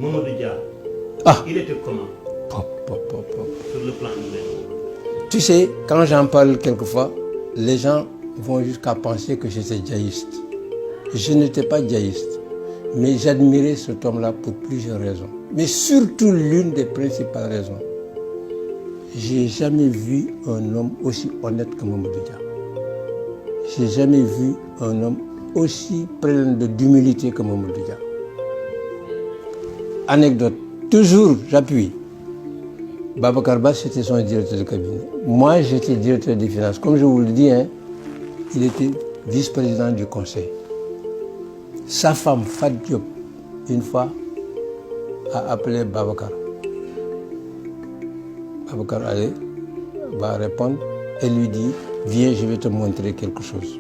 Mamadou Dia, il était comment sur le plan humain? Tu sais, quand j'en parle quelquefois, les gens vont jusqu'à penser que j'étais djaïste. Je n'étais pas djaïste, mais j'admirais cet homme-là pour plusieurs raisons. Mais surtout l'une des principales raisons. J'ai jamais vu un homme aussi honnête que Mamadou Dia. J'ai jamais vu un homme aussi plein d'humilité que Mamadou Dia. Anecdote, toujours j'appuie. Babacar Ba, c'était son directeur de cabinet. Moi, j'étais directeur des finances. Comme je vous le dis, hein, il était vice-président du conseil. Sa femme, Fat Diop, une fois, a appelé Babacar. Babacar va répondre et lui dit, viens, je vais te montrer quelque chose.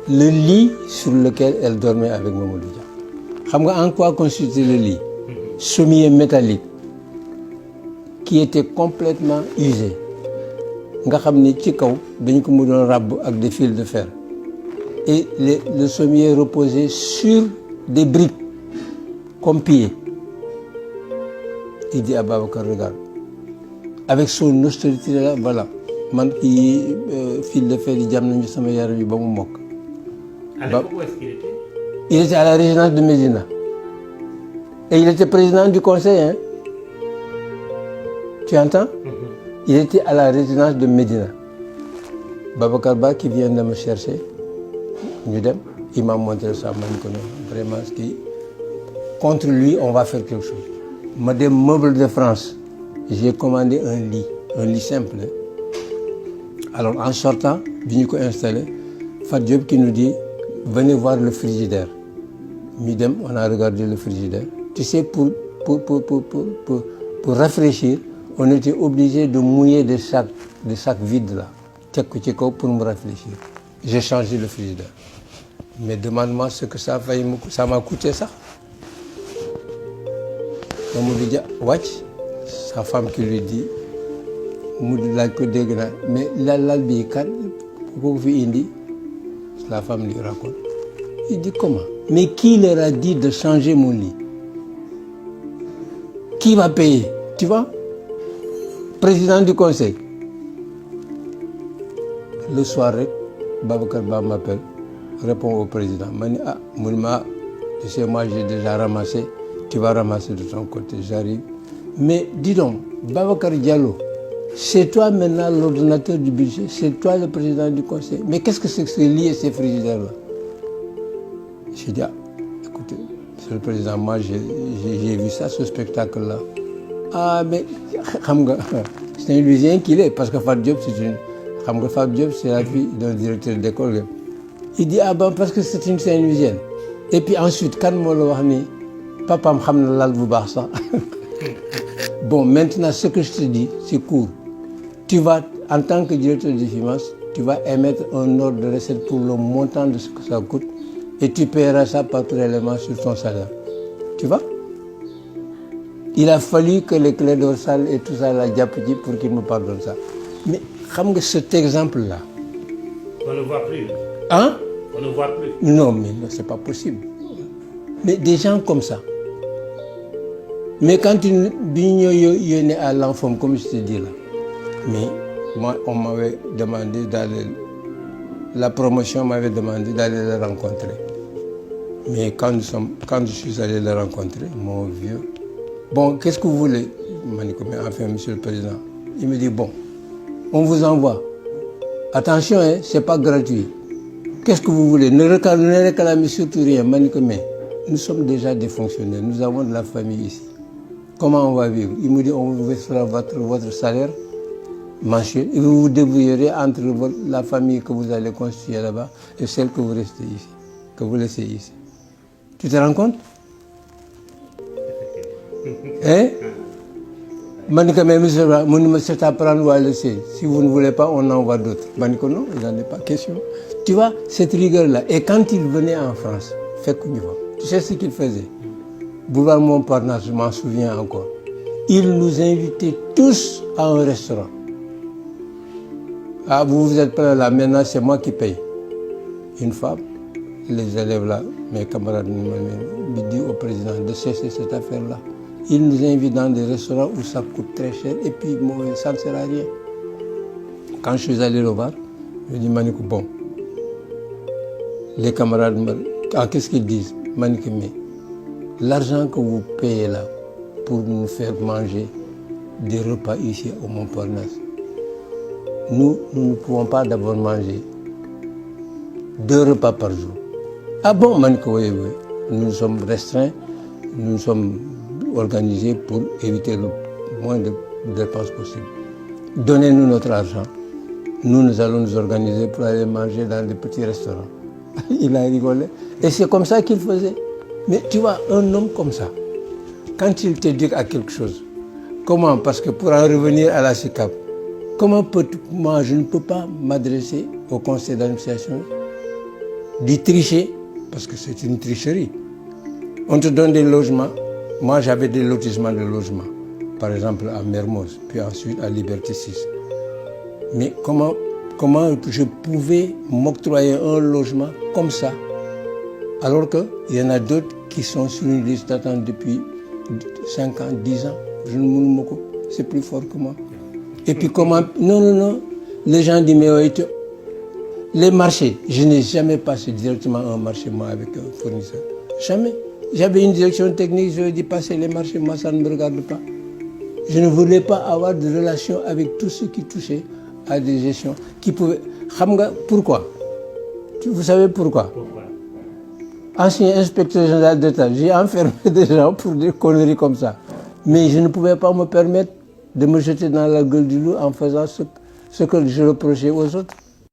Le lit sur lequel elle dormait avec Mamadou Dia. En quoi consistait le lit? Sommier métallique qui était complètement usé. Nga xamni ci kaw dañ ko mu doon ràbb ak des fils de fer. Et le sommier reposait sur des briques comme pieds. Il dit à Babacar, regarde, avec son austérité là, voilà, man qui fil de fer di jam nañu sama yaram yi ba mu mokk. À l'époque, où est-ce qu'il était? Il était à la résidence de Médina. Et il était président du conseil, hein? Tu entends? Il était à la résidence de Médina. Babacar Ba qui vient de me chercher, il m'a montré ça, vraiment, contre lui, on va faire quelque chose. Madame Meubles de France, j'ai commandé un lit simple. Hein? Alors en sortant, venu installé, Fat Diop qui nous dit, venez voir le frigidaire. Midem, on a regardé le frigidaire. Tu sais, pour rafraîchir, on était obligé de mouiller des sacs vides là, pour me rafraîchir. J'ai changé le frigidaire. Mais demande-moi ce que ça m'a coûté ça. Mamadou Dia, watch, sa femme qui lui dit, mais l'albi, la femme lui raconte. Il dit comment? Mais qui leur a dit de changer mon lit? Qui va payer? Tu vois? Président du conseil. Le soir, Babacar Ba m'appelle, répond au président. Moulma, tu sais, moi j'ai déjà ramassé, tu vas ramasser de ton côté, j'arrive. Mais dis donc, Babacar Diallo, c'est toi maintenant l'ordonnateur du budget, c'est toi le président du conseil. Mais qu'est-ce que c'est que ces lits et ces frigidaires-là? J'ai dit, écoutez, monsieur le président, moi j'ai vu ça, ce spectacle-là. Ah, mais c'est un Lusien qu'il est, parce que Fat Diop, c'est la fille d'un directeur d'école. Il dit, ah ben, parce que c'est une Saint-Louisienne. Et puis ensuite, quand moi le dit, papa me ramène là le ça. Bon, maintenant, ce que je te dis, c'est court. Tu vas, en tant que directeur des finances, tu vas émettre un ordre de recette pour le montant de ce que ça coûte et tu paieras ça par prélèvement sur ton salaire. Tu vois? Il a fallu que les clés dorsales et tout ça la diapétie pour qu'il me pardonne ça. Mais cet exemple-là. On ne le voit plus. Hein? On ne le voit plus. Non, mais non, c'est pas possible. Mais des gens comme ça. Mais quand il est né à l'enfant, comme je te dis là, mais moi, on m'avait demandé d'aller, la promotion m'avait demandé d'aller le rencontrer. Mais quand je suis allé le rencontrer, mon vieux, bon, qu'est-ce que vous voulez? Enfin, monsieur le président, il me dit, bon, on vous envoie. Attention, hein, c'est pas gratuit. Qu'est-ce que vous voulez? Ne réclamez surtout rien. Nous sommes déjà des fonctionnaires, nous avons de la famille ici. Comment on va vivre? Il me dit, on vous versera votre salaire mensuel et vous vous débrouillerez entre la famille que vous allez constituer là-bas et celle que vous restez ici, que vous laissez ici. Tu te rends compte? Hein? C'est à prendre ou à laisser. Si vous ne voulez pas, on envoie d'autres. Non, il n'en est pas question. Tu vois, cette rigueur-là. Et quand il venait en France, tu sais ce qu'il faisait? Boulevard Montparnasse, je m'en souviens encore. Il nous invitait tous à un restaurant. Ah, vous êtes prêts là, maintenant c'est moi qui paye. Une fois, les élèves là, mes camarades me disent au président de cesser cette affaire-là. Il nous invite dans des restaurants où ça coûte très cher et puis ça ne sert à rien. Quand je suis allé le voir, je dis Manikou, bon, les camarades, qu'est-ce qu'ils disent? Manikou, mais l'argent que vous payez là pour nous faire manger des repas ici au Montparnasse, nous ne pouvons pas d'abord manger 2 repas par jour. Ah bon, Manikou, oui, oui. Nous sommes restreints, nous sommes organisés pour éviter le moins de dépenses possible. Donnez-nous notre argent. Nous allons nous organiser pour aller manger dans des petits restaurants. Il a rigolé. Et c'est comme ça qu'il faisait. Mais tu vois, un homme comme ça, quand il te dit à quelque chose, comment? Parce que pour en revenir à la SICAP, moi je ne peux pas m'adresser au conseil d'administration, d'y tricher, parce que c'est une tricherie. On te donne des logements. Moi j'avais des lotissements de logements, par exemple à Mermoz, puis ensuite à Liberté 6. Mais comment je pouvais m'octroyer un logement comme ça, alors qu'il y en a d'autres qui sont sur une liste d'attente depuis 5 ans, 10 ans. Je ne me moque, c'est plus fort que moi. Et puis comment... Non. Les gens disent, mais les marchés, je n'ai jamais passé directement un marché, moi, avec un fournisseur. Jamais. J'avais une direction technique, je lui ai dit, passer les marchés, moi, ça ne me regarde pas. Je ne voulais pas avoir de relation avec tous ceux qui touchaient à des gestions, qui pouvaient... Pourquoi? Vous savez pourquoi? Ancien inspecteur général d'État, j'ai enfermé des gens pour des conneries comme ça. Mais je ne pouvais pas me permettre de me jeter dans la gueule du loup en faisant ce que je reprochais aux autres.